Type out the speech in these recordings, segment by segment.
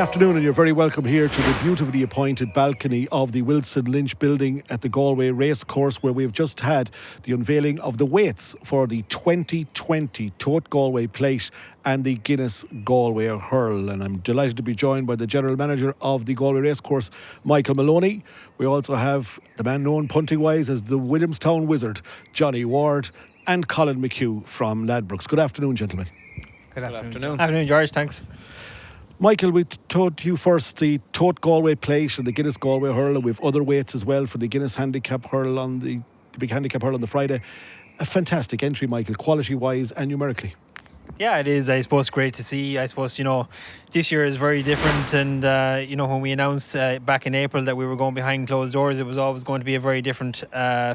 afternoon, and you're very welcome here to the beautifully appointed balcony of the Wilson Lynch building at the Galway Racecourse, where we've just had the unveiling of the weights for the 2020 Tote Galway Plate and the Guinness Galway Hurl. And I'm delighted to be joined by the General Manager of the Galway Racecourse, Michael Moloney. We also have the man known punting-wise as the Williamstown Wizard, Johnny Ward, and Colin McHugh from Ladbrokes. Good afternoon, gentlemen. Good afternoon. Afternoon, George. Thanks. Michael, we told you first the Tote Galway Plate and the Guinness Galway Hurl, and we have other weights as well for the Guinness Handicap Hurl on the big Handicap Hurl on the Friday. A fantastic entry, Michael, quality-wise and numerically. Yeah, it is, I suppose, great to see. I suppose, this year is very different, and, when we announced back in April that we were going behind closed doors, it was always going to be a very different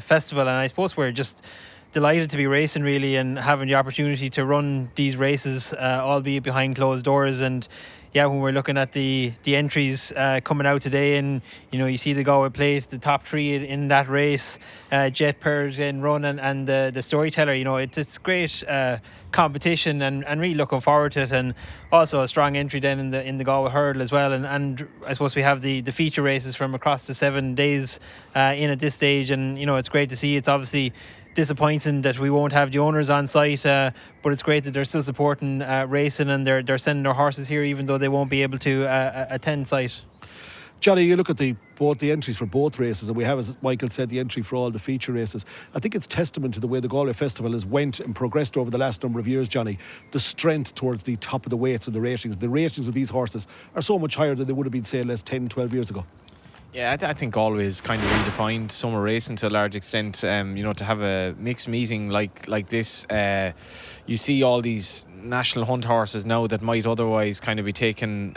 festival, and I suppose we're just delighted to be racing, really, and having the opportunity to run these races, albeit behind closed doors. And yeah, when we're looking at the entries coming out today, and you see the Galway Plate, the top three in that race, Jet Peregrine Run and the Storyteller, it's great competition, and really looking forward to it. And also a strong entry then in the Galway Hurdle as well. And I suppose we have the feature races from across the 7 days in at this stage, and it's great to see. It's obviously disappointing that we won't have the owners on site, but it's great that they're still supporting racing, and they're sending their horses here even though they won't be able to attend site. Johnny, you look at both the entries for both races, and we have, as Michael said, the entry for all the feature races. I think it's testament to the way the Galway Festival has went and progressed over the last number of years, Johnny. The strength towards the top of the weights and the ratings. The ratings of these horses are so much higher than they would have been, say, less 10, 12 years ago. Yeah, I think Galway has kind of redefined summer racing to a large extent. To have a mixed meeting like this, you see all these national hunt horses now that might otherwise kind of be taking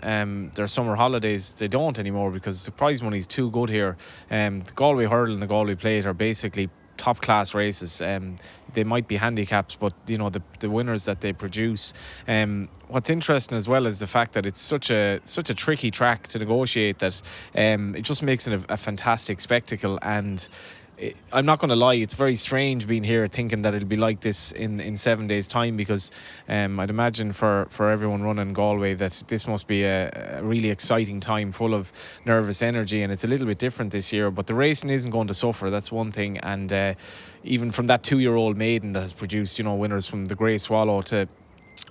their summer holidays. They don't anymore because the prize money is too good here. The Galway Hurdle and the Galway Plate are basically top class races. They might be handicaps, but the winners that they produce. What's interesting as well is the fact that it's such a tricky track to negotiate that it just makes it a fantastic spectacle. And I'm not going to lie, it's very strange being here thinking that it'll be like this in 7 days' time, because I'd imagine for everyone running Galway that this must be a really exciting time full of nervous energy, and it's a little bit different this year, but the racing isn't going to suffer, that's one thing. And even from that 2-year-old maiden that has produced winners from the Grey Swallow to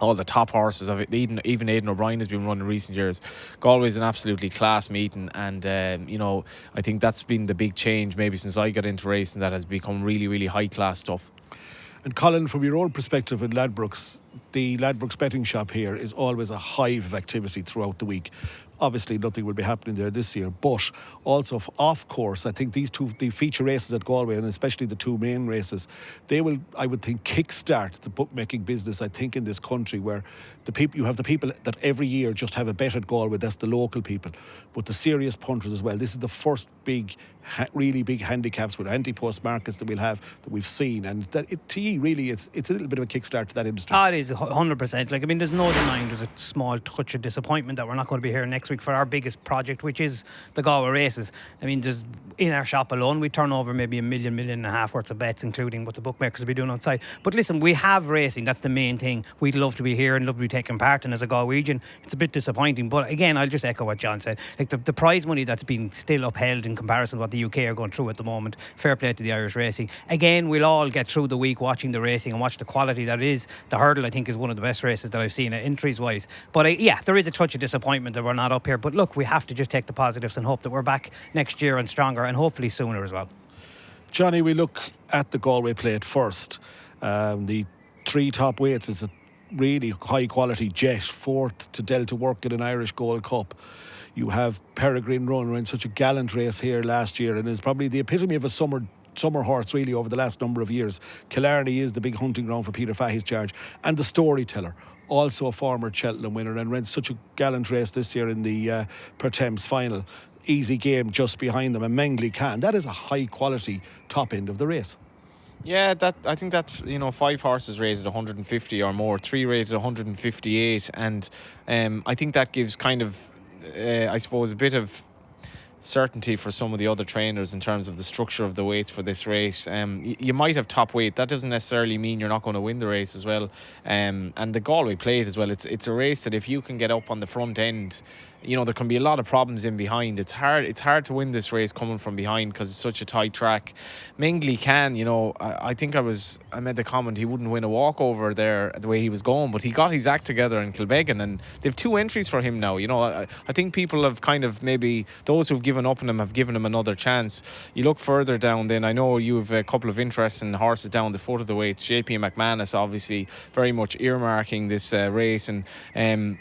all the top horses of it, even Aidan O'Brien has been running in recent years. Galway's an absolutely class meeting, and I think that's been the big change maybe since I got into racing, that has become really, really high class stuff. And Colin, from your own perspective in Ladbrokes, the Ladbrokes betting shop here is always a hive of activity throughout the week. Obviously, nothing will be happening there this year, but also off course, I think the feature races at Galway, and especially the two main races, they will, I would think, kickstart the bookmaking business, I think, in this country, where you have the people that every year just have a bet at Galway, that's the local people, but the serious punters as well. This is the first really big handicaps with anti-post markets that we've seen, and that to you really it's a little bit of a kickstart to that industry. It is 100%. There's no denying there's a small touch of disappointment that we're not going to be here next week for our biggest project, which is the Galway Races. There's, in our shop alone, we turn over maybe $1 million and a half worth of bets, including what the bookmakers will be doing on site. But listen, we have racing, that's the main thing. We'd love to be here and love to be taking part, and as a Galwegian, it's a bit disappointing. But again, I'll just echo what John said. The prize money that's been still upheld in comparison to what the UK are going through at the moment, fair play to the Irish racing. Again, we'll all get through the week watching the racing and watch the quality that is. The hurdle, I think, is one of the best races that I've seen entries wise. But there is a touch of disappointment that we're not up here. But look, we have to just take the positives and hope that we're back next year and stronger, and hopefully sooner as well. Johnny, we look at the Galway Plate first. The three top weights is a really high quality Jet, fourth to Delta Work in an Irish Gold Cup. You have Peregrine Run ran such a gallant race here last year, and is probably the epitome of a summer horse really over the last number of years. Killarney is the big hunting ground for Peter Fahey's charge, and the Storyteller, also a former Cheltenham winner, and ran such a gallant race this year in the Per Thames final. Easy Game just behind them, and Mengley Khan. That is a high quality top end of the race. Yeah, I think that's 5 horses rated 150 or more, 3 rated 158, and I think that gives kind of I suppose a bit of certainty for some of the other trainers in terms of the structure of the weights for this race. You might have top weight. That doesn't necessarily mean you're not going to win the race as well. And the Galway Plate as well. It's a race that if you can get up on the front end there can be a lot of problems in behind. It's hard to win this race coming from behind because it's such a tight track. Mingley can, I think I made the comment he wouldn't win a walkover there the way he was going, but he got his act together in Kilbeggan, and they've 2 entries for him now. I think people have kind of, maybe those who've given up on him have given him another chance. You look further down then, I know you have a couple of interesting horses down the foot of the weights. JP McManus obviously very much earmarking this race, and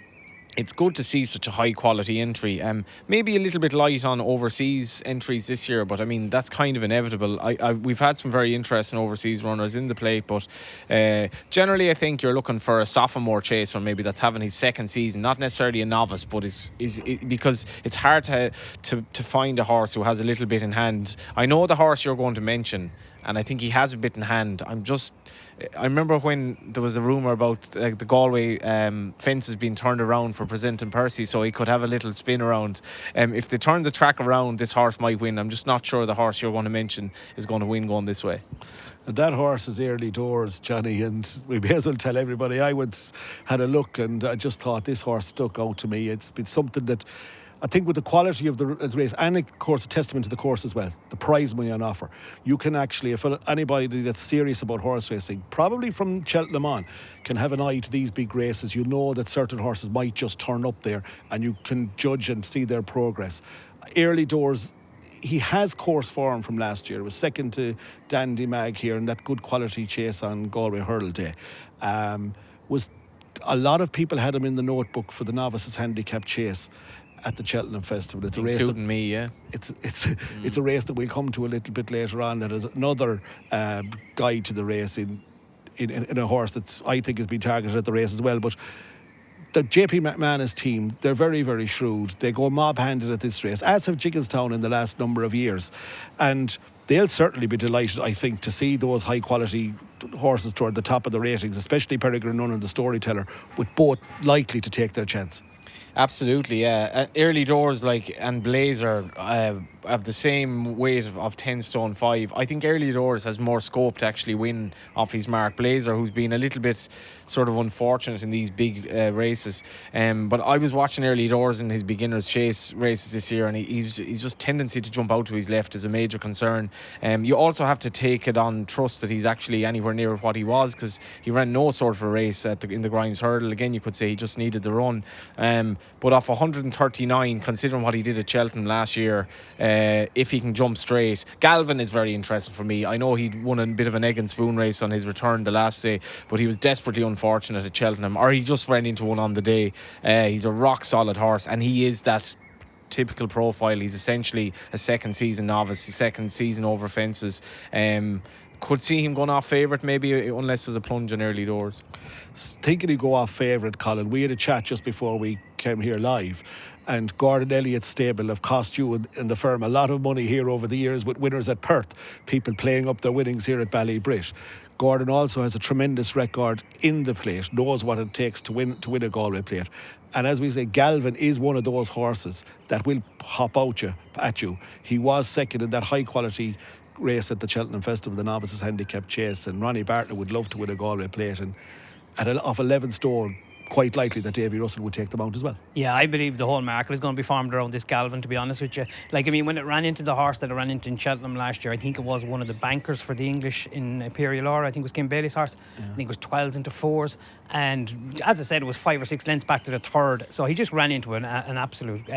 it's good to see such a high quality entry. Maybe a little bit light on overseas entries this year, but I mean that's kind of inevitable. We've had some very interesting overseas runners in the plate, but generally I think you're looking for a sophomore chaser maybe that's having his second season, not necessarily a novice, but is because it's hard to find a horse who has a little bit in hand. I know the horse you're going to mention, and I think he has a bit in hand. I remember when there was a rumour about the Galway fences being turned around for presenting Percy so he could have a little spin around. If they turn the track around, this horse might win. I'm just not sure the horse you're going to mention is going to win going this way. That horse is early doors, Johnny, and we may as well tell everybody. I had a look and I just thought this horse stuck out to me. It's been something that I think with the quality of the race, and of course a testament to the course as well, the prize money on offer. You can actually, if anybody that's serious about horse racing, probably from Cheltenham on, can have an eye to these big races. You know that certain horses might just turn up there and you can judge and see their progress. Early doors, he has course form from last year. It was second to Dandy Mag here in that good quality chase on Galway Hurdle Day. Was a lot of people had him in the notebook for the novices handicap chase at the Cheltenham Festival. It's a race including me, yeah. It's a race that we'll come to a little bit later on. That is another guide to the race in a horse that I think has been targeted at the race as well. But the JP McManus team, they're very, very shrewd. They go mob-handed at this race, as have Jigginstown in the last number of years. And they'll certainly be delighted, I think, to see those high-quality horses toward the top of the ratings, especially Peregrine Nunn and the Storyteller, with both likely to take their chance. Absolutely, yeah. Early doors and Blazer have the same weight of 10 stone 5. I think Early Doors has more scope to actually win off his mark. Blazer, who's been a little bit sort of unfortunate in these big races. But I was watching Early Doors in his beginner's chase races this year, and he's just tendency to jump out to his left is a major concern. You also have to take it on trust that he's actually anywhere near what he was, because he ran no sort of a race in the Grimes Hurdle. Again, you could say he just needed the run. But off 139, considering what he did at Cheltenham last year, if he can jump straight. Galvin is very interesting for me. I know he'd won a bit of an egg and spoon race on his return the last day, but he was desperately unfortunate at Cheltenham, or he just ran into one on the day. He's a rock solid horse, and he is that typical profile. He's essentially a second season novice, second season over fences. Could see him going off favourite maybe, unless there's a plunge in Early Doors. Thinking he'd go off favourite, Colin, we had a chat just before we came here live, and Gordon Elliott's stable have cost you and the firm a lot of money here over the years with winners at Perth, people playing up their winnings here at Ballybrit. Gordon also has a tremendous record in the plate, knows what it takes to win a Galway plate. And as we say, Galvin is one of those horses that will hop out at you. He was second in that high quality race at the Cheltenham Festival, the novices handicap chase, and Ronnie Bartlett would love to win a Galway plate, and off 11 stone, quite likely that Davy Russell would take the mount as well. Yeah, I believe the whole market is going to be formed around this Galvin, to be honest with you. When it ran into the horse that it ran into in Cheltenham last year, I think it was one of the bankers for the English in Imperial Aura. I think it was Kim Bailey's horse. Yeah. I think it was 12s into 4s, and as I said, it was 5 or 6 lengths back to the third, so he just ran into an absolute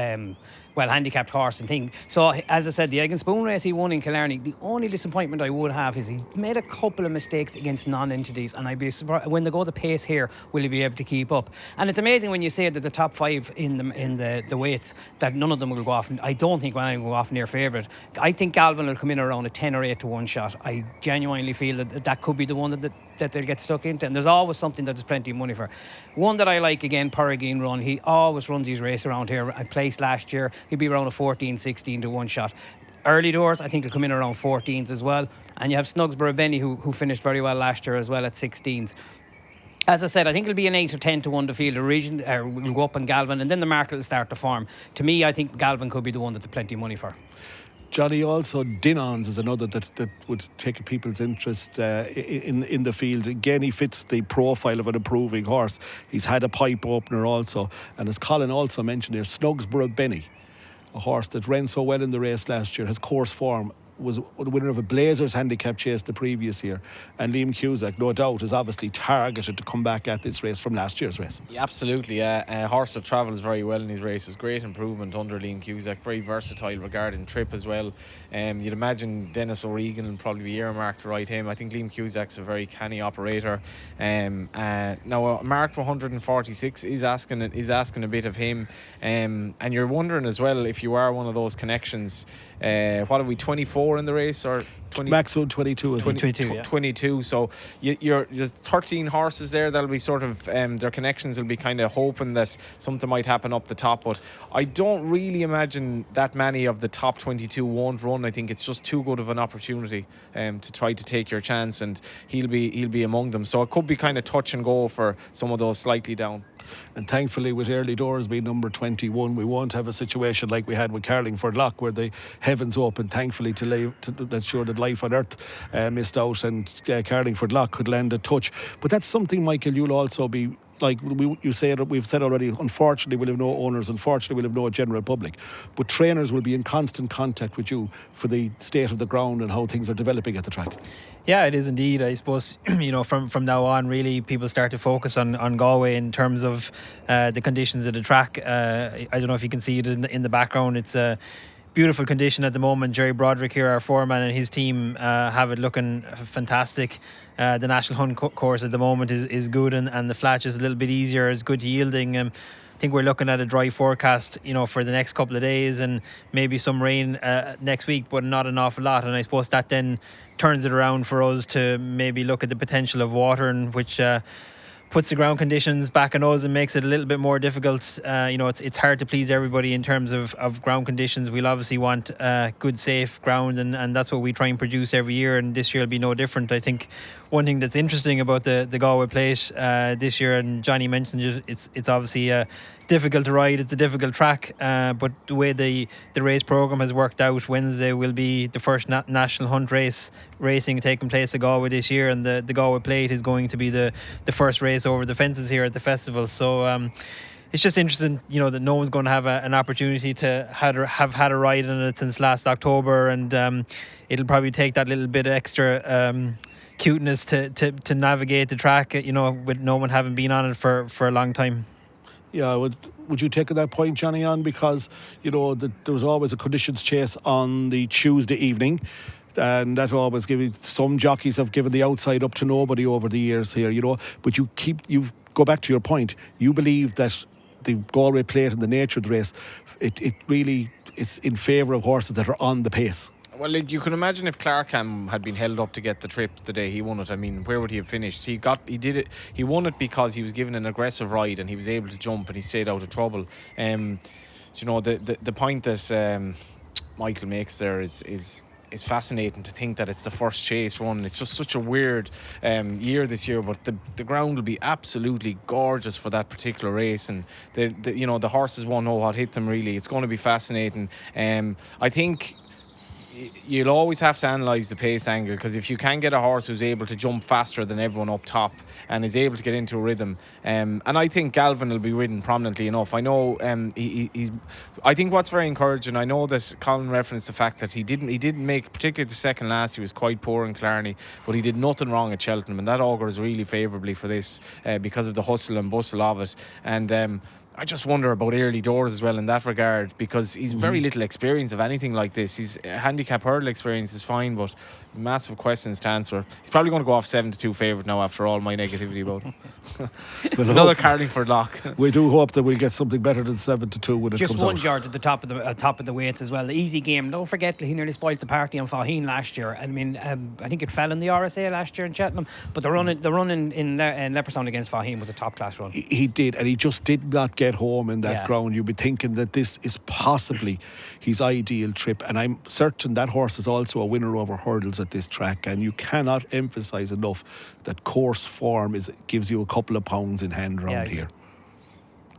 handicapped horse and thing. So as I said, the egg and spoon race he won in Killarney, the only disappointment I would have is he made a couple of mistakes against non-entities, and I'd be surprised when they go the pace here, will he be able to keep up? And it's amazing when you say that the top 5 in the weights, that none of them will go off. I don't think one will go off near favourite. I think Galvin will come in around a 10 or 8 to 1 shot. I genuinely feel that could be the one that they'll get stuck into, and there's always something that there's plenty of money for. One that I like, again, Peregrine Run. He always runs his race around here. I placed last year, he'd be around a 14, 16 to 1 shot. Early Doors, I think he'll come in around 14s as well. And you have Snugsborough Benny, who finished very well last year as well at 16s. As I said, I think it'll be an 8 or 10 to 1 to field. We'll go up on Galvin, and then the market will start to form. To me, I think Galvin could be the one that's plenty of money for. Johnny, also Dinons is another that would take people's interest in the field. Again, he fits the profile of an improving horse. He's had a pipe opener also. And as Colin also mentioned here, Snugsborough Benny, a horse that ran so well in the race last year, has course form, was the winner of a Blazers handicap chase the previous year. And Liam Cusack, no doubt, is obviously targeted to come back at this race from last year's race. Yeah, absolutely. A horse that travels very well in his races. Great improvement under Liam Cusack. Very versatile regarding trip as well. You'd imagine Dennis O'Regan will probably be earmarked to ride him. I think Liam Cusack's a very canny operator. Now, a mark for 146 is asking a bit of him. And you're wondering as well, if you are one of those connections, what have we, 24 in the race, or 20? Maximum 22. 22, yeah. 22. So there's 13 horses there that'll be sort of their connections will be kind of hoping that something might happen up the top. But I don't really imagine that many of the top 22 won't run. I think it's just too good of an opportunity to try to take your chance, and he'll be among them. So it could be kind of touch and go for some of those slightly down. And thankfully, with Early Doors being number 21, we won't have a situation like we had with Carlingford Lough, where the heavens opened, thankfully, to ensure that life on earth missed out, and Carlingford Lough could land a touch. But that's something, Michael, you'll also be, like we've said already, unfortunately we'll have no owners, unfortunately we'll have no general public, but trainers will be in constant contact with you for the state of the ground and how things are developing at the track. Yeah, it is indeed. I suppose, from now on, really, people start to focus on Galway in terms of the conditions of the track. I don't know if you can see it in the background. It's a beautiful condition at the moment. Jerry Broderick here, our foreman, and his team have it looking fantastic. The National Hunt course at the moment is good, and the flat is a little bit easier. It's good yielding. I think we're looking at a dry forecast, for the next couple of days, and maybe some rain next week, but not an awful lot. And I suppose that then turns it around for us to maybe look at the potential of water, and which puts the ground conditions back on us and makes it a little bit more difficult. It's hard to please everybody in terms of ground conditions. We'll obviously want good, safe ground, and that's what we try and produce every year, and this year will be no different. I think one thing that's interesting about the Galway Plate this year, and Johnny mentioned it, it's obviously difficult to ride. It's a difficult track, but the way the race programme has worked out, Wednesday will be the first National Hunt racing taking place at Galway this year, and the Galway Plate is going to be the first race over the fences here at the festival. So it's just interesting, that no one's going to have an opportunity to have had a ride on it since last October, and it'll probably take that little bit extra cuteness to navigate the track, with no one having been on it for a long time. Yeah, would you take that point, Johnny, on? Because, there was always a conditions chase on the Tuesday evening, and that always some jockeys have given the outside up to nobody over the years here, but you go back to your point, you believe that the Galway Plate and the nature of the race, it's in favour of horses that are on the pace. Well, you can imagine if Clarkham had been held up to get the trip the day he won it. I mean, where would he have finished? He did it. He won it because he was given an aggressive ride and he was able to jump and he stayed out of trouble. The point that Michael makes there is fascinating, to think that it's the first chase run. It's just such a weird year this year, but the ground will be absolutely gorgeous for that particular race, and the horses won't know what hit them really. It's going to be fascinating. I think you'll always have to analyse the pace angle, because if you can get a horse who's able to jump faster than everyone up top and is able to get into a rhythm, and I think Galvin will be ridden prominently enough. I know I think what's very encouraging, I know that Colin referenced the fact that he didn't make, particularly the second last, he was quite poor in Clarny, but he did nothing wrong at Cheltenham, and that augurs really favourably for this because of the hustle and bustle of it. And I just wonder about Early Doors as well in that regard, because he's very little experience of anything like this. His handicap hurdle experience is fine, but there's massive questions to answer. He's probably going to go off 7-2 favourite now after all my negativity about him. Another Carlingford Lough. We do hope that we'll get something better than 7-2 when it just comes one, out. George, at the top of the weights as well. The easy game. Don't forget, he nearly spoiled the party on Faheen last year. I mean, I think it fell in the RSA last year in Cheltenham, but the run in Leopardstown against Faheen was a top class run. He did, and he just did not get home in that ground. You'd be thinking that this is possibly his ideal trip, and I'm certain that horse is also a winner over hurdles at this track, and you cannot emphasise enough that course form gives you a couple of pounds in hand round here.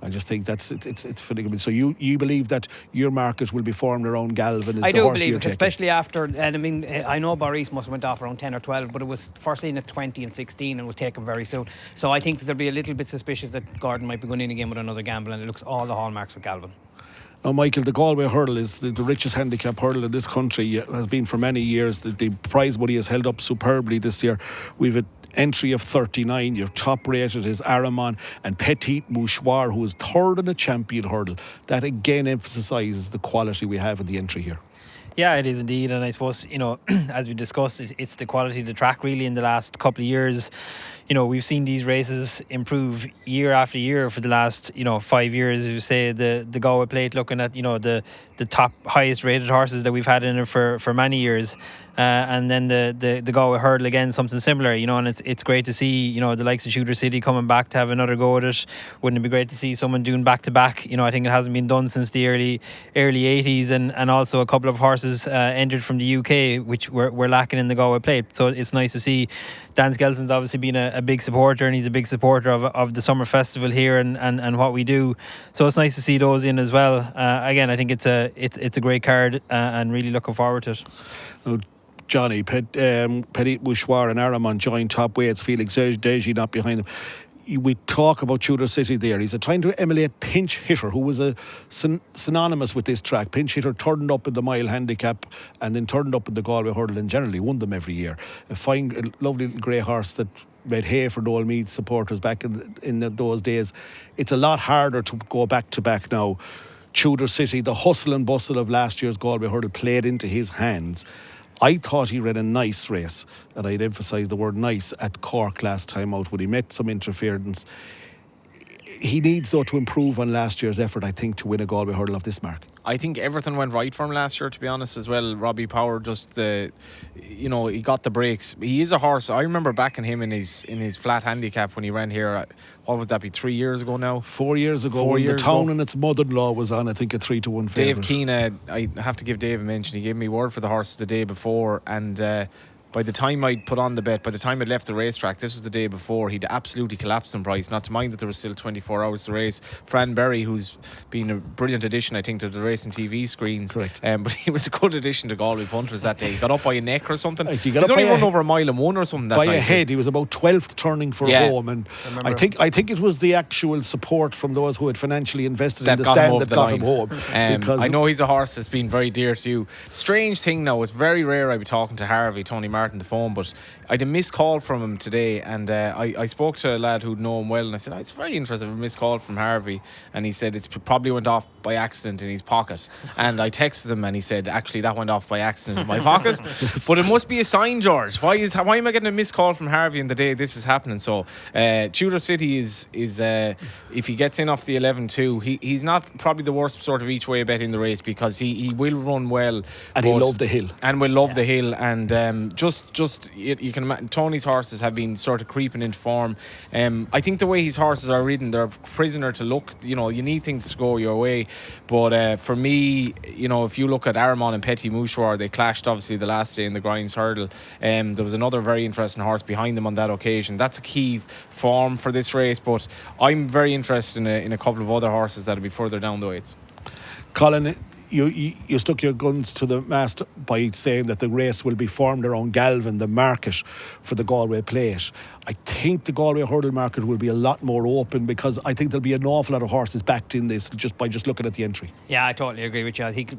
I just think it's fitting. So you believe that your market will be formed around Galvin as I the do horse believe you're it, taking? especially after, and I mean, I know Boris must have went off around 10 or 12, but it was first seen at 20 and 16 and was taken very soon. So I think that there'll be a little bit suspicious that Gordon might be going in again with another gamble, and it looks all the hallmarks for Galvin. Now, Michael, the Galway hurdle is the richest handicap hurdle in this country. It has been for many years. The prize money has held up superbly this year. We've an entry of 39. Your top rated is Aramon and Petit Mouchoir, who is third in the champion hurdle. That again emphasises the quality we have in the entry here. Yeah, it is indeed, and I suppose, as we discussed, it's the quality of the track really in the last couple of years. We've seen these races improve year after year for the last 5 years. You say the Galway Plate, looking at the top highest rated horses that we've had in it for many years, and then the Galway Hurdle again, something similar. And it's great to see the likes of Shooter City coming back to have another go at it. Wouldn't it be great to see someone doing back to back? I think it hasn't been done since the early 80s, and also a couple of horses entered from the UK, which were lacking in the Galway Plate. So it's nice to see. Dan Skelton's obviously been a big supporter, and he's a big supporter of the summer festival here and what we do. So it's nice to see those in as well. Again, I think it's a great card, and really looking forward to it. Now, Johnny, Petit Mouchoir and Aramon joined top weights. Felix Deji not behind them. We talk about Tudor City there. He's trying to emulate Pinch Hitter, who was synonymous with this track. Pinch Hitter turned up in the mile handicap and then turned up in the Galway Hurdle and generally won them every year. A fine, lovely grey horse that made hay for Noel Mead supporters back in those days. It's a lot harder to go back to back now. Tudor City, the hustle and bustle of last year's Galway Hurdle played into his hands. I thought he ran a nice race, and I'd emphasise the word nice, at Cork last time out when he met some interference. He needs, though, to improve on last year's effort, I think, to win a Galway Hurdle of this mark. I think everything went right for him last year, to be honest, as well. Robbie Power just, he got the breaks. He is a horse. I remember backing him in his flat handicap when he ran here. What would that be, 3 years ago now? 4 years ago, when the town and its mother-in-law was on, I think, a 3-1 favourite. Dave Keane, I have to give Dave a mention. He gave me word for the horse the day before, and by the time I'd put on the bet, by the time I'd left the racetrack, this was the day before, he'd absolutely collapsed in price. Not to mind that there was still 24 hours to race. Fran Berry, who's been a brilliant addition, I think, to the racing TV screens. Correct. But he was a good addition to Galway Punters that day. He got up by a neck or something. He was only run over a mile and one or something that by night. a head. He was about 12th turning for home, and I think it was the actual support from those who had financially invested in the stand that got him home. I know he's a horse that's been very dear to you. Strange thing now, it's very rare I'd be talking to Harvey, Tony Martin, the phone, but I had a missed call from him today, and I spoke to a lad who'd know him well, and I said, it's very interesting, a missed call from Harvey, and he said it's probably went off by accident in his pocket. And I texted him, and he said, actually, that went off by accident in my pocket. But it must be a sign, George. Why am I getting a missed call from Harvey on the day this is happening? So Tudor City is if he gets in off the 11-2, he's not probably the worst sort of each way bet in the race, because he will run well, and he'll love the hill, and will love the hill, and just you can imagine, Tony's horses have been sort of creeping into form. I think the way his horses are ridden, they're a prisoner to luck. You need things to go your way, but for me, if you look at Aramon and Petit Mouchoir, they clashed obviously the last day in the Grimes Hurdle. There was another very interesting horse behind them on that occasion. That's a key form for this race, but I'm very interested in a couple of other horses that'll be further down the weights. Colin, you stuck your guns to the mast by saying that the race will be formed around Galvin, the market for the Galway Plate. I think the Galway Hurdle market will be a lot more open, because I think there'll be an awful lot of horses backed in this just by looking at the entry. Yeah, I totally agree with you. I think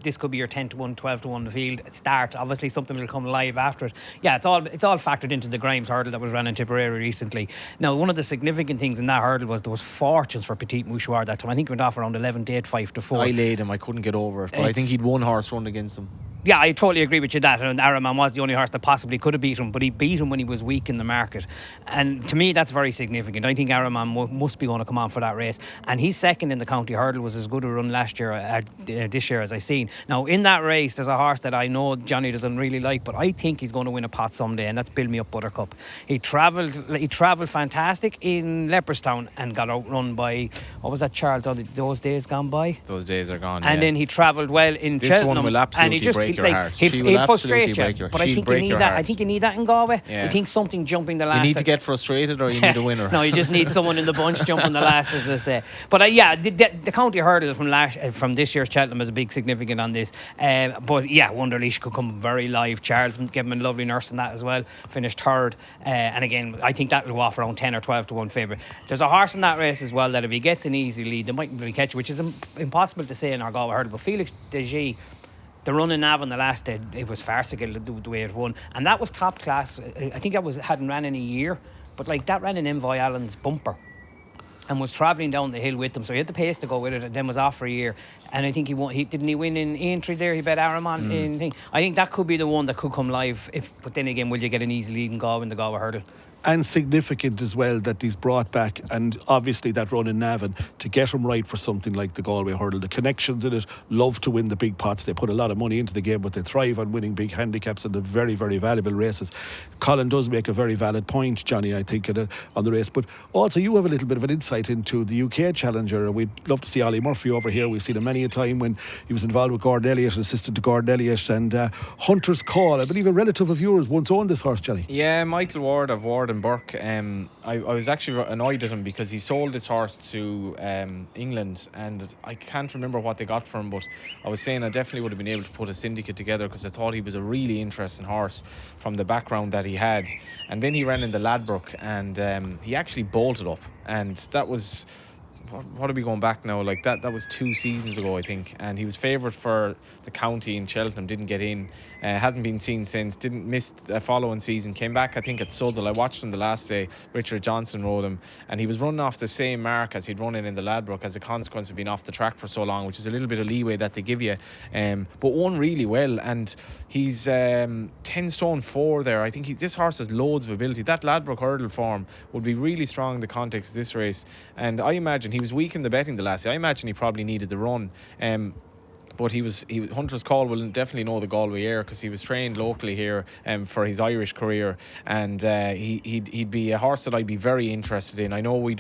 this could be your 10-1, 12-1 the field start. Obviously, something will come live after it. Yeah, it's all factored into the Grimes Hurdle that was run in Tipperary recently. Now, one of the significant things in that hurdle was there was fortunes for Petit Mouchoir that time. I think it went off around 11-8, 5-4. I laid him. I couldn't get over it, but I think he'd one horse run against him. Yeah, I totally agree with you that, and Aramon was the only horse that possibly could have beat him, but he beat him when he was weak in the market, and to me that's very significant. I think Aramon must be going to come on for that race, and he's second in the county hurdle, was as good a run last year this year as I've seen. Now in that race there's a horse that I know Johnny doesn't really like, but I think he's going to win a pot someday, and that's Build Me Up Buttercup. He travelled fantastic in Leopardstown and got outrun by, what was that, Charles? Those days gone by? Those days are gone. And then he travelled well in this Cheltenham, one will absolutely and break your heart. She will he'll absolutely frustrate you. break your. But I She'll think you break need your that. heart. I think you need that in Galway. Yeah. I think something jumping the last. You need to get frustrated, or you need a winner. No, you just need someone in the bunch jumping the last, as they say. But the county hurdle from this year's Cheltenham is a big significant on this. But yeah, Wonderleash could come very live. Charles gave him a lovely nurse in that as well. Finished third, and again, I think that will go off around 10 or 12 to 1 favourite. There's a horse in that race as well that if he gets an easy lead, they might be catch, which is impossible to say in our Galway hurdle. But Felix Deji, the run in Navan the last day, it was farcical the way it won, and that was top class. I think that hadn't ran in a year, but like that ran in Envoy Allen's bumper and was travelling down the hill with them, so he had the pace to go with it, and then was off for a year. And I think he won. Didn't he win in Aintree there? He bet Aramon in thing. I think that could be the one that could come live. But then again, will you get an easy lead in Galway in the Galway hurdle? And significant as well that he's brought back, and obviously that run in Navan to get him right for something like the Galway hurdle. The connections in it love to win the big pots. They put a lot of money into the game, but they thrive on winning big handicaps and the very, very valuable races. Colin does make a very valid point, Johnny, I think, on the race. But also you have a little bit of an insight into the UK Challenger. We'd love to see Ollie Murphy over here. We've seen him many a time when he was involved with Gordon Elliott, assistant to Gordon Elliott, and Hunter's Call. I believe a relative of yours once owned this horse, Johnny. Yeah, Michael Ward of Ward and Burke. I was actually annoyed at him because he sold this horse to England, and I can't remember what they got for him, but I was saying I definitely would have been able to put a syndicate together because I thought he was a really interesting horse from the background that he had. And then he ran in the Ladbroke, and he actually bolted up, and that was... What are we going back now? Like that was 2 seasons ago, I think, and he was favoured for the county in Cheltenham, didn't get in, hasn't been seen since, didn't miss a following season, came back I think at Southwell. I watched him the last day. Richard Johnson rode him, and he was running off the same mark as he'd run in the Ladbroke as a consequence of being off the track for so long, which is a little bit of leeway that they give you, but won really well, and he's 10 stone 4 there. I think this horse has loads of ability. That Ladbroke hurdle form would be really strong in the context of this race, and I imagine he was weak in the betting the last day. I imagine he probably needed the run, but he Hunter's Call will definitely know the Galway air because he was trained locally here for his Irish career, and he'd be a horse that I'd be very interested in. I know we're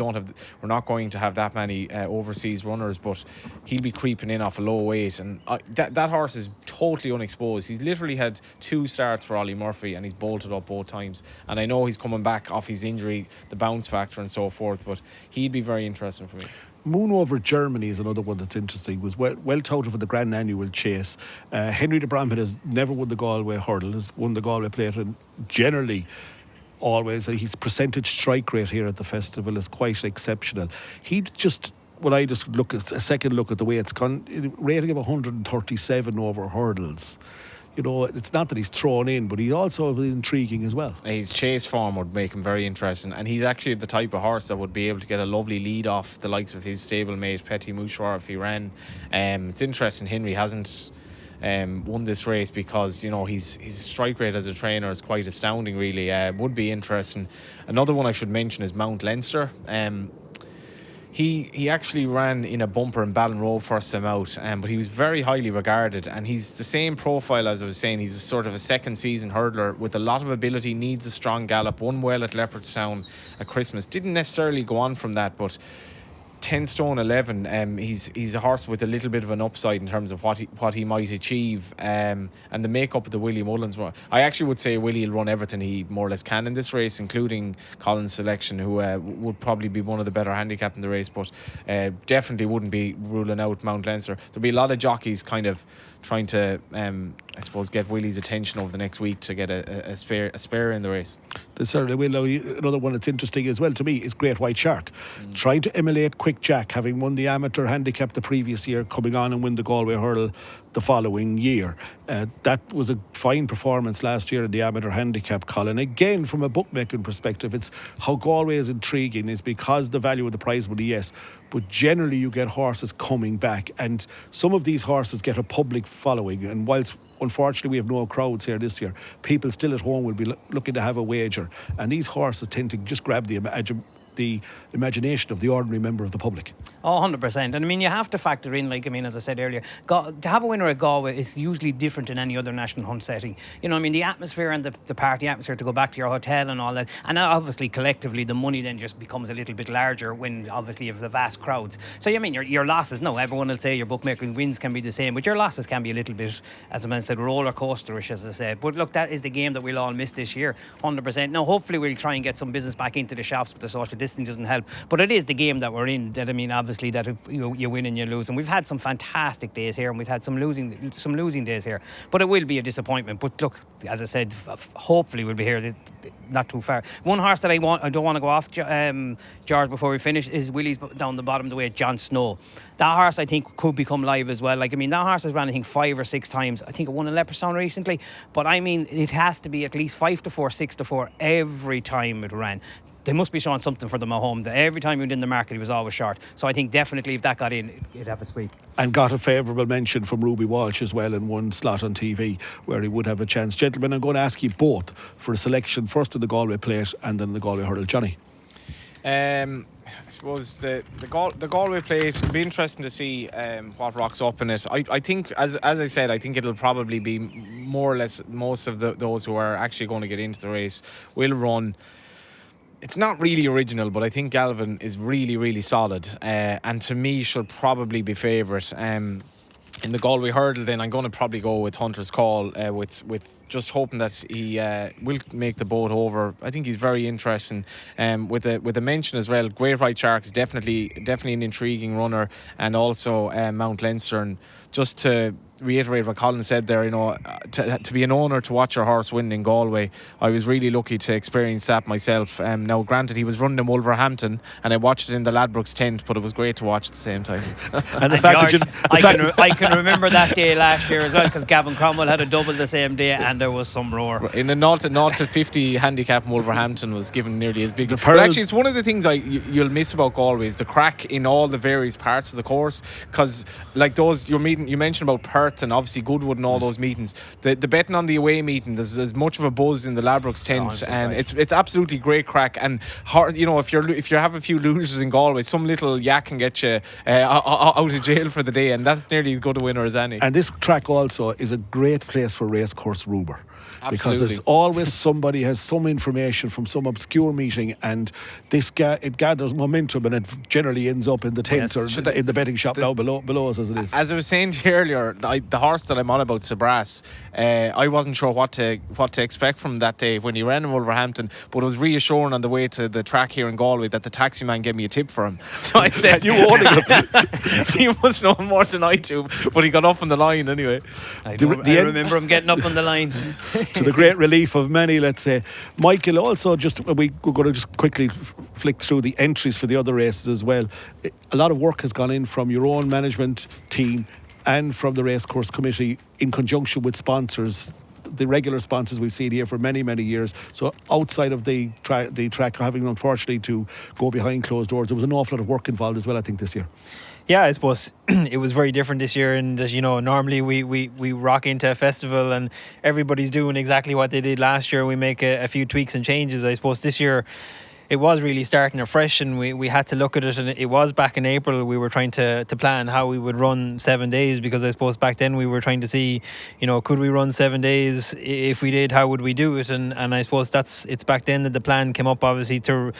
not going to have that many overseas runners, but he'll be creeping in off a low weight, and that horse is totally unexposed. He's literally had 2 starts for Ollie Murphy and he's bolted up both times, and I know he's coming back off his injury, the bounce factor and so forth, but he'd be very interesting for me. Moon over Germany is another one that's interesting. Was well touted for the Grand Annual Chase. Henry de Bramhead has never won the Galway hurdle, has won the Galway plate, and generally always his percentage strike rate here at the festival is quite exceptional. When I just look at a second look at the way it's gone, rating of 137 over hurdles. You know, it's not that he's thrown in, but he's also intriguing as well. His chase form would make him very interesting, and he's actually the type of horse that would be able to get a lovely lead off the likes of his stablemate Petit Mouchoir if he ran. It's interesting Henry hasn't won this race because, you know, his strike rate as a trainer is quite astounding, really. Would be interesting. Another one I should mention is Mount Leinster. He actually ran in a bumper in Ballinrobe first time out, but he was very highly regarded, and he's the same profile as I was saying. He's a sort of a second season hurdler with a lot of ability, needs a strong gallop, won well at Leopardstown at Christmas. Didn't necessarily go on from that, but 10 stone 11, he's a horse with a little bit of an upside in terms of what he might achieve, and the makeup of the Willie Mullins run. I actually would say Willie will run everything he more or less can in this race, including Colin's selection, who would probably be one of the better handicap in the race, but definitely wouldn't be ruling out Mount Leinster. There'll be a lot of jockeys kind of trying to, I suppose, get Willie's attention over the next week to get a spare in the race. They certainly will. Another one that's interesting as well to me is Great White Shark. Trying to emulate Quick Jack, having won the amateur handicap the previous year, coming on and win the Galway hurdle the following year. That was a fine performance last year in the amateur handicap, Colin. Again, from a bookmaking perspective, it's how Galway is intriguing is because the value of the prize money, yes, but generally you get horses coming back, and some of these horses get a public following, and whilst unfortunately we have no crowds here this year, people still at home will be looking to have a wager, and these horses tend to just grab the imagination of the ordinary member of the public. Oh, 100%. And I mean, you have to factor in, like, I mean, as I said earlier, to have a winner at Galway is usually different in any other national hunt setting. You know, I mean, the atmosphere and the party atmosphere to go back to your hotel and all that. And obviously, collectively, the money then just becomes a little bit larger when, obviously, you have the vast crowds. So, I mean, your losses, no, everyone will say your bookmaking wins can be the same, but your losses can be a little bit, as a man said, roller coasterish, as I said. But look, that is the game that we'll all miss this year, 100%. Now, hopefully, we'll try and get some business back into the shops, but the social distancing doesn't help. But it is the game that we're in, that, I mean, obviously, that if you win and you lose, and we've had some fantastic days here, and we've had some losing days here, but it will be a disappointment. But look, as I said, hopefully we'll be here not too far. One horse that I don't want to go off, George, before we finish, is Willie's down the bottom of the way, John Snow. That horse, I think, could become live as well. Like, I mean, that horse has run, I think, 5 or 6 times. I think it won a Leopardstown recently, but I mean, it has to be at least 5-4, 6-4 every time it ran. They must be showing something for them at home. That every time he went in the market, he was always short. So I think definitely if that got in, it'd have a squeak. And got a favourable mention from Ruby Walsh as well in one slot on TV where he would have a chance. Gentlemen, I'm going to ask you both for a selection, first in the Galway Plate and then the Galway Hurdle. Johnny? I suppose the Galway Plate, it'll be interesting to see what rocks up in it. I think, as I said, I think it'll probably be more or less most of those who are actually going to get into the race will run. It's not really original, but I think Galvin is really, really solid, and to me should probably be favourite. In the Galway Hurdle, then I'm going to probably go with Hunter's Call, with just hoping that he will make the boat over. I think he's very interesting. With a mention as well, Great White Shark is definitely an intriguing runner, and also Mount Leinster. And just to reiterate what Colin said there, you know, to be an owner to watch your horse win in Galway, I was really lucky to experience that myself. Now, granted, he was running in Wolverhampton, and I watched it in the Ladbrokes tent, but it was great to watch at the same time. And the fact George, that I can remember that day last year as well, because Gavin Cromwell had a double the same day, and there was some roar. In a 0 to 50 handicap, Wolverhampton was given nearly as big. The But actually, it's one of the things you'll miss about Galway is the crack in all the various parts of the course, because like those you mentioned about Perth and obviously Goodwood and all those meetings, the betting on the away meeting, there's as much of a buzz in the Ladbrokes tent, and it's absolutely great crack. And you know, if you have a few losers in Galway, some little yak can get you out of jail for the day, and that's nearly as good a winner as any. And this track also is a great place for Racecourse Ruber. Absolutely. Because there's always somebody has some information from some obscure meeting, and it gathers momentum, and it generally ends up in the tent or in the betting shop now below us as it is. As I was saying to you earlier, the horse that I'm on about, Sabras, I wasn't sure what to expect from that day when he ran in Wolverhampton, but it was reassuring on the way to the track here in Galway that the taxi man gave me a tip for him. So I said, you owning him. He must know more than I do, but he got up on the line anyway. I remember him getting up on the line. To the great relief of many, let's say. Michael, also we're going to just quickly flick through the entries for the other races as well. A lot of work has gone in from your own management team and from the Racecourse Committee in conjunction with sponsors, the regular sponsors we've seen here for many, many years. So outside of the track having unfortunately to go behind closed doors, there was an awful lot of work involved as well, I think, this year. Yeah, I suppose it was very different this year, and as you know, normally we rock into a festival and everybody's doing exactly what they did last year. We make a few tweaks and changes. I suppose this year it was really starting afresh, and we had to look at it, and it was back in April we were trying to plan how we would run 7 days, because I suppose back then we were trying to see, you know, could we run 7 days? If we did, how would we do it? And I suppose it's back then that the plan came up, obviously, to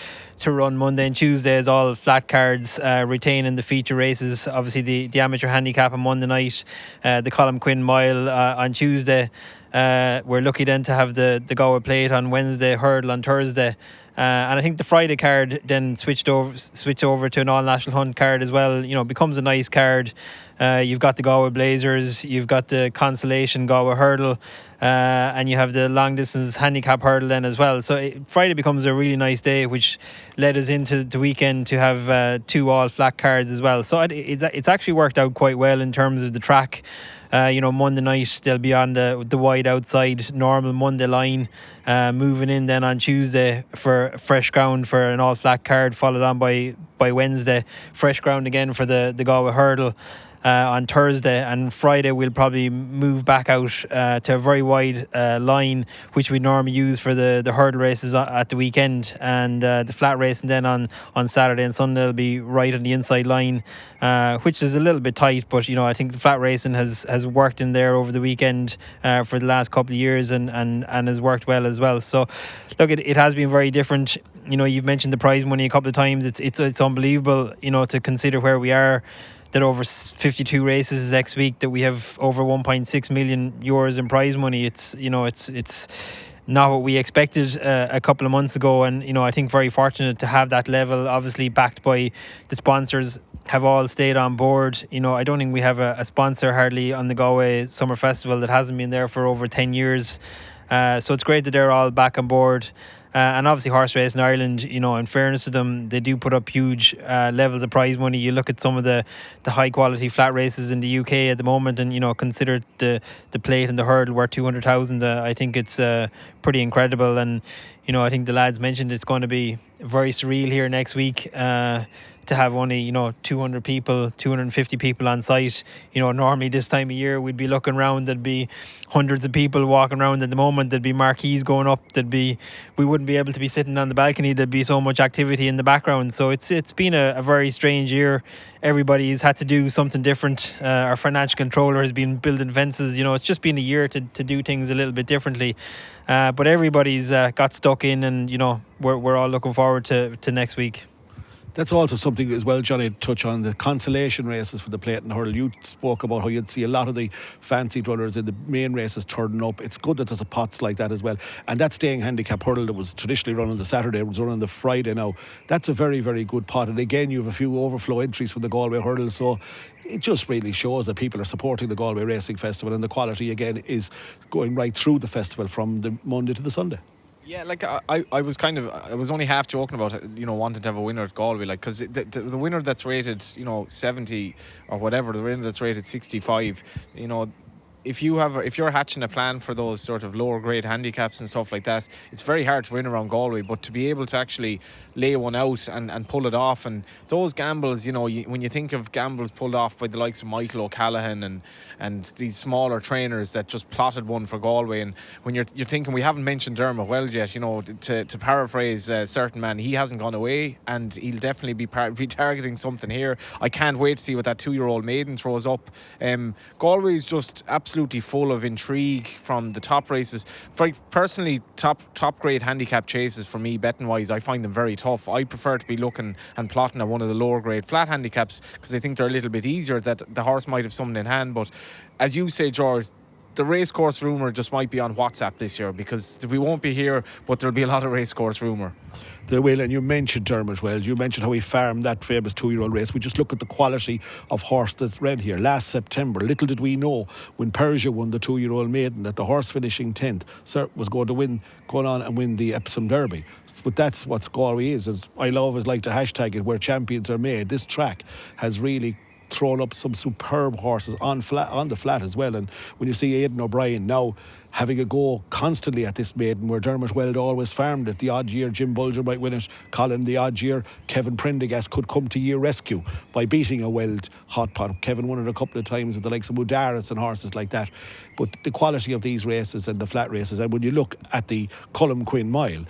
run Monday and Tuesday as all flat cards, retaining the feature races, obviously the amateur handicap on Monday night, the Colin Quinn Mile on Tuesday. We're lucky then to have the Galway Plate on Wednesday, Hurdle on Thursday. And I think the Friday card then switch over to an all-national hunt card as well. You know, becomes a nice card. You've got the Galway Blazers, you've got the Consolation Galway Hurdle, and you have the long-distance handicap hurdle then as well. So Friday becomes a really nice day, which led us into the weekend to have 2 all-flat cards as well. So it's actually worked out quite well in terms of the track. You know, Monday night they'll be on the wide outside normal Monday line, moving in then on Tuesday for fresh ground for an all flat card, followed on by Wednesday fresh ground again for the Galway Hurdle. on Thursday, and Friday we'll probably move back out to a very wide line, which we normally use for the hurdle races at the weekend, and the flat racing then on Saturday and Sunday will be right on the inside line, which is a little bit tight, but I think the flat racing has worked in there over the weekend for the last couple of years, and has worked well as well. So look, it has been very different. You've mentioned the prize money a couple of times. It's unbelievable, to consider where we are, that over 52 races next week, that we have over 1.6 million euros in prize money. It's not what we expected a couple of months ago, and I think very fortunate to have that level, obviously backed by the sponsors, have all stayed on board. I don't think we have a sponsor hardly on the Galway Summer Festival that hasn't been there for over 10 years. So it's great that they're all back on board. And obviously Horse Racing Ireland, in fairness to them, they do put up huge levels of prize money. You look at some of the high quality flat races in the UK at the moment, and consider the plate and the hurdle worth 200,000. I think it's pretty incredible, and I think the lads mentioned it's going to be very surreal here next week. To have only 200 people, 250 people on site. Normally this time of year we'd be looking around, there'd be hundreds of people walking around. At the moment there'd be marquees going up, we wouldn't be able to be sitting on the balcony, there'd be so much activity in the background. So it's been a very strange year. Everybody's had to do something different. Our financial controller has been building fences. It's just been a year to do things a little bit differently. But everybody's got stuck in, and we're all looking forward to next week. That's also something as well, Johnny, touch on the consolation races for the plate and hurdle. You spoke about how you'd see a lot of the fancy runners in the main races turning up. It's good that there's a pots like that as well. And that staying handicap hurdle that was traditionally run on the Saturday was run on the Friday now. That's a very, very good pot. And again, you have a few overflow entries from the Galway hurdle. So it just really shows that people are supporting the Galway Racing Festival, and the quality again is going right through the festival from the Monday to the Sunday. Yeah, like I was only half joking about wanting to have a winner at Galway, like, because the winner that's rated 70 or whatever, the winner that's rated 65, if you're hatching a plan for those sort of lower grade handicaps and stuff like that, it's very hard to win around Galway. But to be able to actually lay one out and pull it off, and those gambles, when you think of gambles pulled off by the likes of Michael O'Callaghan and these smaller trainers that just plotted one for Galway, and when you're thinking, we haven't mentioned Dermot Weld yet, to paraphrase a certain man, he hasn't gone away, and he'll definitely be targeting something here. I can't wait to see what that 2-year-old maiden throws up. Galway is just absolutely full of intrigue from the top races. Personally, top grade handicap chases for me, betting wise, I find them very tough. I prefer to be looking and plotting at one of the lower grade flat handicaps, because I think they're a little bit easier, that the horse might have something in hand. But as you say, George, the racecourse rumour just might be on WhatsApp this year, because we won't be here, but there'll be a lot of racecourse rumour. There will, and you mentioned Dermot Weld. You mentioned how he farmed that famous 2-year-old race. We just look at the quality of horse that's ran here. Last September, little did we know, when Persia won the 2-year-old maiden, that the horse finishing 10th was going on and win the Epsom Derby. But that's what Galway is. As I always like to hashtag it, where champions are made. This track has really thrown up some superb horses on the flat as well. And when you see Aidan O'Brien now having a go constantly at this maiden, where Dermot Weld always farmed it, the odd year Jim Bulger might win it, Colin the odd year, Kevin Prendergast could come to year rescue by beating a Weld hot pot. Kevin won it a couple of times with the likes of Mudaris and horses like that. But the quality of these races and the flat races, and when you look at the Cullum Quinn Mile,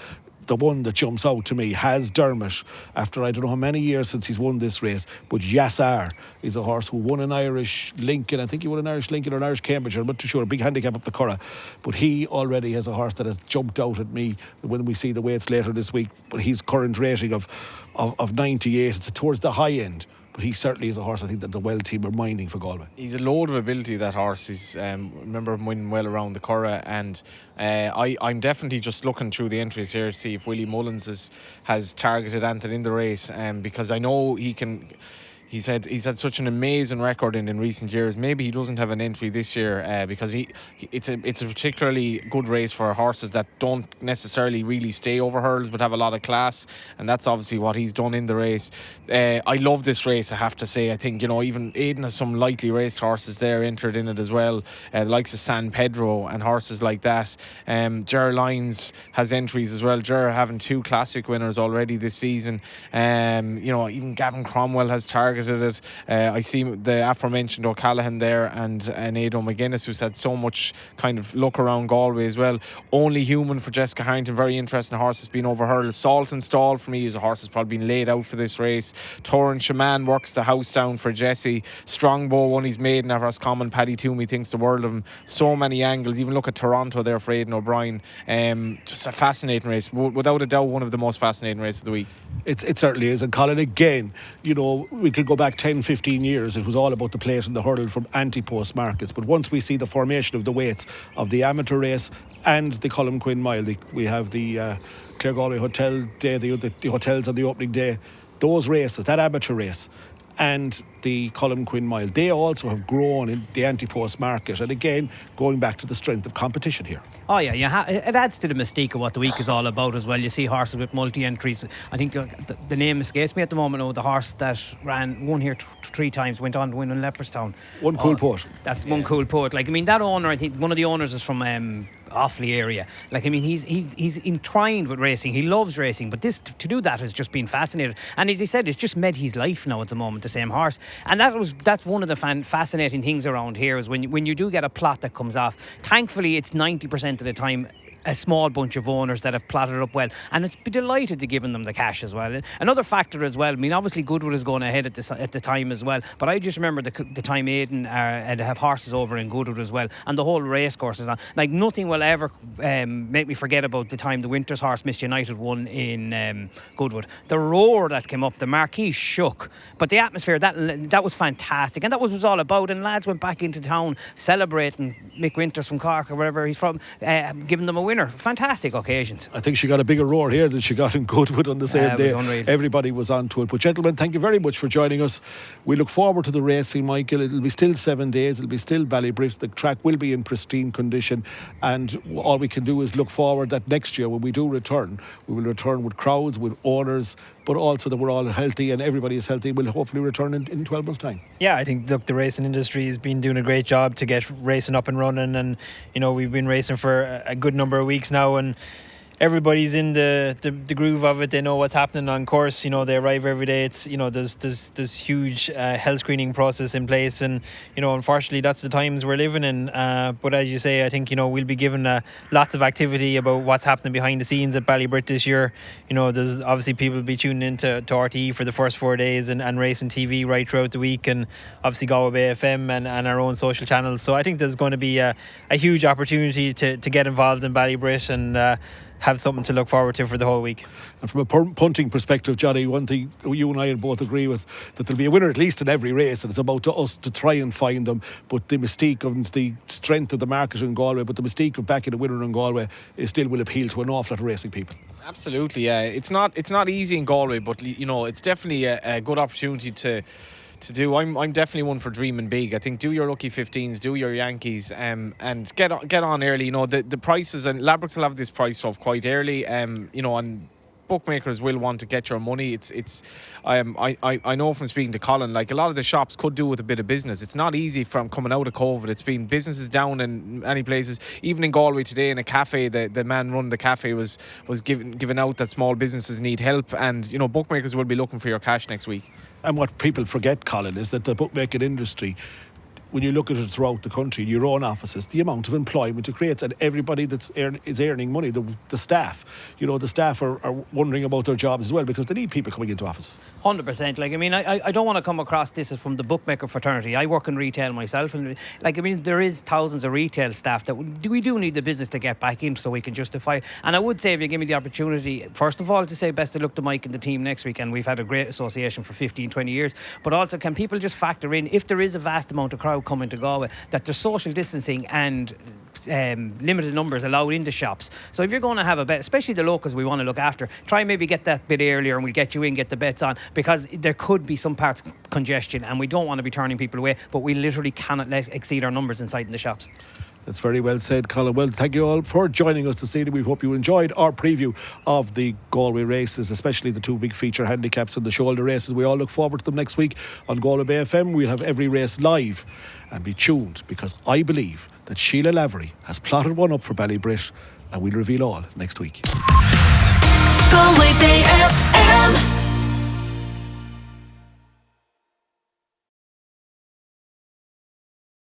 the one that jumps out to me has Dermot, after I don't know how many years since he's won this race, but Yassar is a horse who won an Irish Lincoln. I think he won an Irish Lincoln or an Irish Cambridge, I'm not too sure, a big handicap up the Curragh, but he already has a horse that has jumped out at me when we see the weights later this week. But his current rating of 98, it's towards the high end. But he certainly is a horse I think that the Well team are minding for Galway. He's a load of ability, that horse. He's remember him winning well around the Curragh, and I'm definitely just looking through the entries here to see if Willie Mullins has targeted Anthony in the race, because I know he can. He's had such an amazing record in recent years. Maybe he doesn't have an entry this year because it's a particularly good race for horses that don't necessarily really stay over hurdles but have a lot of class, and that's obviously what he's done in the race. I love this race, I have to say. I think even Aidan has some lightly raced horses there entered in it as well, the likes of San Pedro and horses like that. Ger Lyons has entries as well. Ger having 2 classic winners already this season. Even Gavin Cromwell has targeted targeted it. I see the aforementioned O'Callaghan there and Aidan McGuinness, who's had so much kind of look around Galway as well. Only Human for Jessica Harrington, very interesting horse, has been overhurled. Salt and Stall for me is a horse that's probably been laid out for this race. Torrent Shaman works the house down for Jesse. Strongbow won his maiden at Roscommon. Paddy Toomey thinks the world of him. So many angles. Even look at Toronto there for Aidan O'Brien. Just a fascinating race. Without a doubt, one of the most fascinating races of the week. It certainly is. And Colin, again, you know, we could go back 10, 15 years. It was all about the plate and the hurdle from anti-post markets. But once we see the formation of the weights of the amateur race and the Colin Quinn Mile, we have the Clare Galway Hotel Day, the hotels on the opening day. Those races, that amateur race and the Colin Quinn Mile, they also have grown in the anti-post market. And again, going back to the strength of competition here. Oh yeah, it adds to the mystique of what the week is all about as well. You see horses with multi-entries. I think the name escapes me at the moment. The horse that won here 3 times, went on to win in Leopardstown. One Cool Poet. That's One Cool Poet. Like, I mean, that owner, I think one of the owners is from Offaly area. Like, I mean, he's entwined with racing. He loves racing, but to do that has just been fascinating. And as he said, it's just made his life now at the moment, the same horse. And that's one of the fascinating things around here is when you do get a plot that comes off. Thankfully, it's 90% of the time a small bunch of owners that have plotted up well, and it's be delighted to giving them the cash as well. Another factor as well, I mean, obviously Goodwood is going ahead at the time as well, but I just remember the time Aidan and have horses over in Goodwood as well, and the whole racecourse is on. Like, nothing will ever make me forget about the time the Winters horse Miss United won in Goodwood. The roar that came up, the marquee shook, but the atmosphere, that was fantastic, and that was what it was all about. And lads went back into town celebrating Mick Winters from Cork or wherever he's from, giving them a winner. Fantastic occasions. I think she got a bigger roar here than she got in Goodwood on the same day. Unreal. Everybody was on to it. But gentlemen, thank you very much for joining us. We look forward to the racing, Michael. It'll be still 7 days. It'll be still Ballybrit. The track will be in pristine condition, and all we can do is look forward that next year when we do return, we will return with crowds, with owners, but also that we're all healthy and everybody is healthy. We'll hopefully return in 12 months' time. Yeah, I think the racing industry has been doing a great job to get racing up and running, and you know, we've been racing for a good number of weeks now, and everybody's in the groove of it. They know what's happening on course. You know, they arrive every day. It's, you know, there's huge health screening process in place, and you know, unfortunately that's the times we're living in. But as you say, I think, you know, we'll be given lots of activity about what's happening behind the scenes at Ballybrit this year. You know, there's obviously people will be tuning into RTE for the first 4 days, and racing TV right throughout the week, and obviously Galway Bay FM and our own social channels. So I think there's going to be a huge opportunity to get involved in Ballybrit and have something to look forward to for the whole week. And from a punting perspective, Johnny, one thing you and I both agree with, that there'll be a winner at least in every race, and it's about us to try and find them. But the mystique of the strength of the market in Galway, but the mystique of backing a winner in Galway still will appeal to an awful lot of racing people. Absolutely, yeah. It's not easy in Galway, but you know, it's definitely a good opportunity to do. I'm definitely one for dreaming big. I think do your lucky 15s, do your Yankees, and get on early. You know, the prices, and Ladbrokes will have this price up quite early. You know, and bookmakers will want to get your money. I know from speaking to Colin, like, a lot of the shops could do with a bit of business. It's not easy from coming out of COVID. It's been businesses down in many places. Even in Galway today, in a cafe, the man running the cafe was giving out that small businesses need help, and you know, bookmakers will be looking for your cash next week. And what people forget, Colin, is that the bookmaking industry, when you look at it throughout the country, your own offices, the amount of employment it creates, and everybody is earning money, the staff, you know, the staff are wondering about their jobs as well, because they need people coming into offices. 100%. Like, I mean, I don't want to come across this as from the bookmaker fraternity. I work in retail myself, and like, I mean, there is thousands of retail staff that we do need the business to get back in so we can justify it. And I would say, if you give me the opportunity, first of all, to say best of luck to Mike and the team next week, and we've had a great association for 15-20 years, but also, can people just factor in, if there is a vast amount of crowd coming to Galway, that there's social distancing and limited numbers allowed in the shops. So if you're going to have a bet, especially the locals we want to look after, try and maybe get that bit earlier, and we'll get you in, get the bets on, because there could be some parts congestion, and we don't want to be turning people away, but we literally cannot exceed our numbers inside in the shops. That's very well said, Colin. Well, thank you all for joining us this evening. We hope you enjoyed our preview of the Galway races, especially the 2 big feature handicaps and the shoulder races. We all look forward to them next week on Galway Bay FM. We'll have every race live, and be tuned, because I believe that Sheila Lavery has plotted one up for Ballybrit, and we'll reveal all next week. Galway Bay FM.